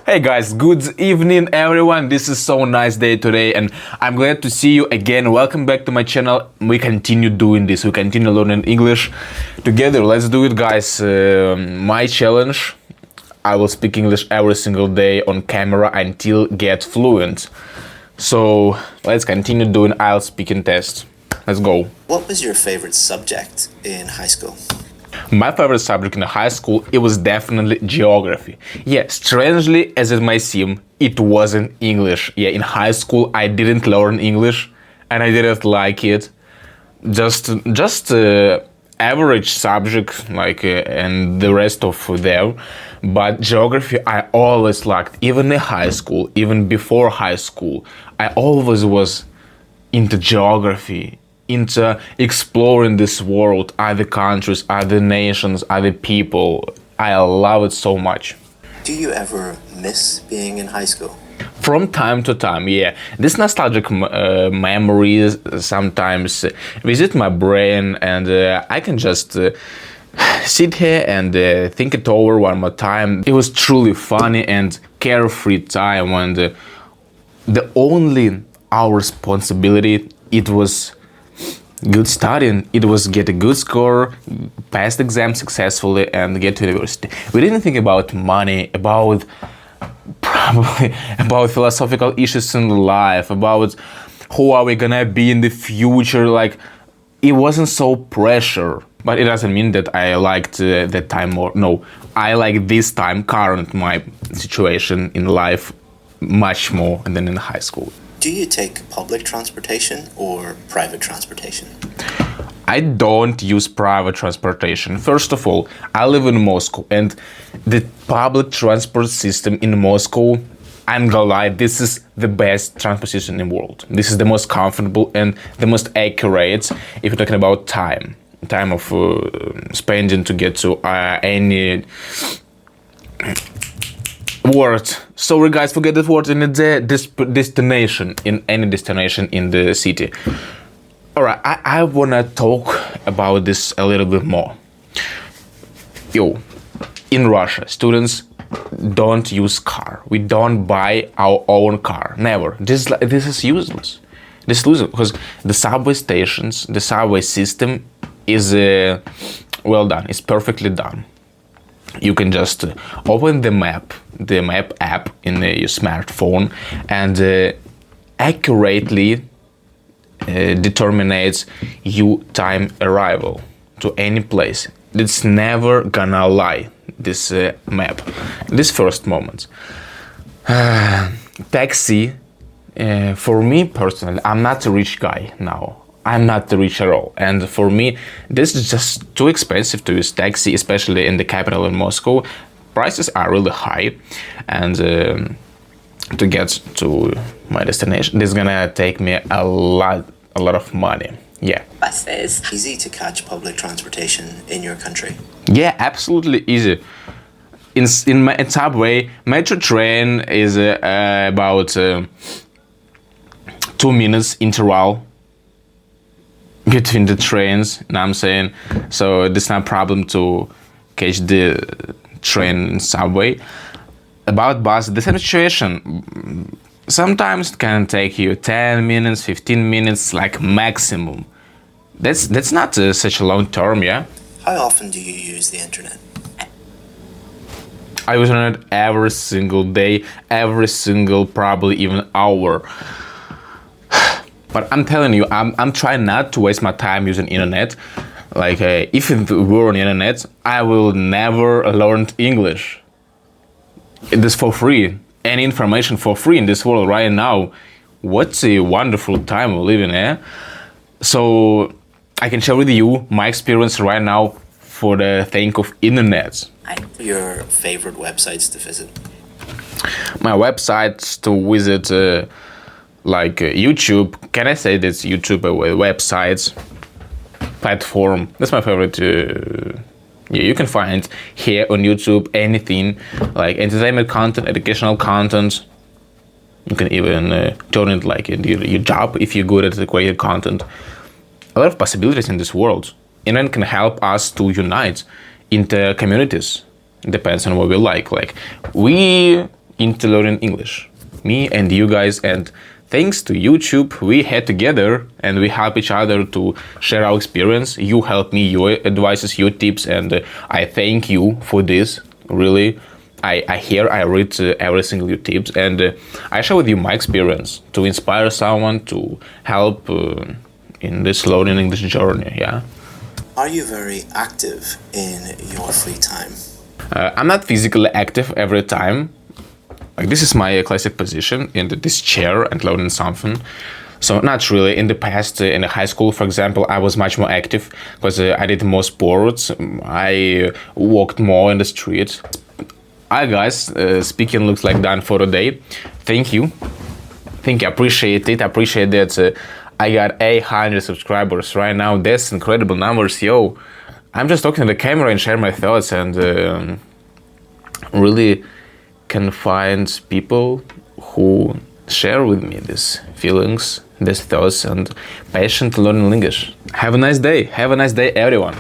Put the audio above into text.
Hey guys, good evening everyone. This is so nice day today and I'm glad to see you again. Welcome back to my channel. We continue doing this. We continue learning English together. Let's do it, guys. My challenge, I will speak English every single day on camera until get fluent. So let's continue doing IELTS speaking test. Let's go. What was your favorite subject in high school? My favorite subject in high school, it was definitely geography. Yeah, strangely as it might seem, it wasn't English. Yeah, in high school I didn't learn English and I didn't like it. Just average subject and the rest of them. But geography I always liked, even in high school, even before high school. I always was into geography, into exploring this world, other countries, other nations, other people. I love it so much. Do you ever miss being in high school? From time to time, yeah. These nostalgic memories sometimes visit my brain and I can just sit here and think it over one more time. It was truly funny and carefree time when the only our responsibility, it was good studying, it was get a good score, pass the exam successfully and get to university. We didn't think about money, about philosophical issues in life, about who are we gonna be in the future. Like, it wasn't so pressure, but it doesn't mean that I liked that time more. No, I like this time, current my situation in life much more than in high school. Do you take public transportation or private transportation? I don't use private transportation. First of all, I live in Moscow and the public transport system in Moscow, I'm gonna lie, this is the best transport system in the world. This is the most comfortable and the most accurate if you're talking about time of spending to get to any word. Sorry guys, forget that word in the destination, in any destination in the city. Alright, I wanna talk about this a little bit more. In Russia, students don't use car. We don't buy our own car. Never. This is useless. This is useless because the subway stations, the subway system is well done. It's perfectly done. You can just open the map app in your smartphone and accurately determines your time arrival to any place. It's never gonna lie, this map. This first moment. Taxi, for me personally, I'm not a rich guy now. I'm not rich at all, and for me this is just too expensive to use taxi, especially in the capital in Moscow. Prices are really high, and to get to my destination, this is gonna take me a lot of money. Yeah. Buses. Easy to catch public transportation in your country? Yeah, absolutely easy. In subway, metro train is about 2 minutes interval between the trains, you know what I'm saying? So it's not a problem to catch the train in subway. About bus, the same situation. Sometimes it can take you 10 minutes, 15 minutes, like maximum. That's not such a long term, yeah? How often do you use the internet? I use it every single day, every single probably even hour. But I'm telling you, I'm trying not to waste my time using internet. Like, if it were on internet, I will never learn English. It is for free. Any information for free in this world right now. What a wonderful time we live in, eh? So I can share with you my experience right now for the thing of internet. Your favorite websites to visit? My websites to visit, YouTube. Can I say that's YouTube websites platform? That's my favorite. Yeah, you can find here on YouTube anything like entertainment content, educational content. You can even turn it like your job if you're good at creating content. A lot of possibilities in this world. Internet can help us to unite into communities. Depends on what we like. Like, we into learning English. Me and you guys, and thanks to YouTube, we had together and we help each other to share our experience. You help me, your advices, your tips, and I thank you for this. Really, I read every single your tips, and I share with you my experience to inspire someone to help in this learning English journey. Yeah. Are you very active in your free time? I'm not physically active every time. Like, this is my classic position in this chair and learning something. So not really. In the past, in the high school, for example, I was much more active because I did more sports. I walked more in the street. Hi guys, speaking looks like done for today. Thank you. I appreciate it. I appreciate that I got 800 subscribers right now. That's incredible numbers, yo. I'm just talking to the camera and share my thoughts, and really can find people who share with me these feelings, these thoughts, and passion to learn English. Have a nice day. Have a nice day, everyone.